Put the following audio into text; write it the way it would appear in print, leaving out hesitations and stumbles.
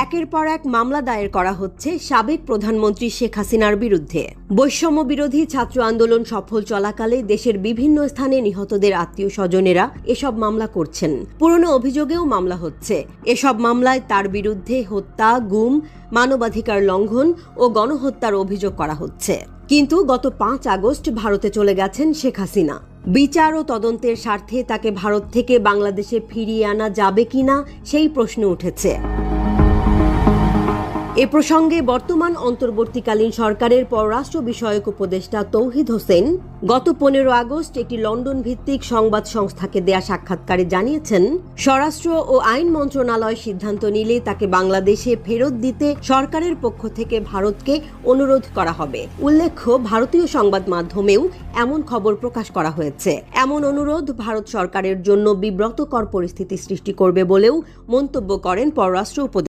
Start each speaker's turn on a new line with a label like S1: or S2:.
S1: একের পর এক মামলা দায়ের করা হচ্ছে সাবেক প্রধানমন্ত্রী শেখ হাসিনার বিরুদ্ধে। বৈষম্য বিরোধী ছাত্র আন্দোলন সফল চলাকালে দেশের বিভিন্ন স্থানে নিহতদের আত্মীয় স্বজনেরা এসব মামলা করছেন। পুরনো অভিযোগেও মামলা হচ্ছে। এসব মামলায় তার বিরুদ্ধে হত্যা, গুম, মানবাধিকার লঙ্ঘন ও গণহত্যার অভিযোগ করা হচ্ছে। কিন্তু গত 5 আগস্ট ভারতে চলে গেছেন শেখ হাসিনা। বিচার ও তদন্তের স্বার্থে তাকে ভারত থেকে বাংলাদেশে ফিরিয়ে আনা যাবে কিনা সেই প্রশ্ন উঠেছে। এ প্রসঙ্গে বর্তমান অন্তর্বর্তীকালীন সরকারের পররাষ্ট্র বিষয়ক উপদেষ্টা তৌহিদ হোসেন গত 15 আগস্ট একটি লন্ডন ভিত্তিক সংবাদ সংস্থাকে দেয়া সাক্ষাৎকারে জানিয়েছেন, স্বরাষ্ট্র ও আইন মন্ত্রণালয় সিদ্ধান্ত নিলে তাকে বাংলাদেশে ফেরত দিতে সরকারের পক্ষ থেকে ভারতকে অনুরোধ করা হবে। উল্লেখ্য, ভারতীয় সংবাদ মাধ্যমেও এমন খবর প্রকাশ করা হয়েছে। এমন অনুরোধ ভারত সরকারের জন্য বিব্রতকর পরিস্থিতি সৃষ্টি করবে বলেও মন্তব্য করেন পররাষ্ট্র উপদেষ্টা।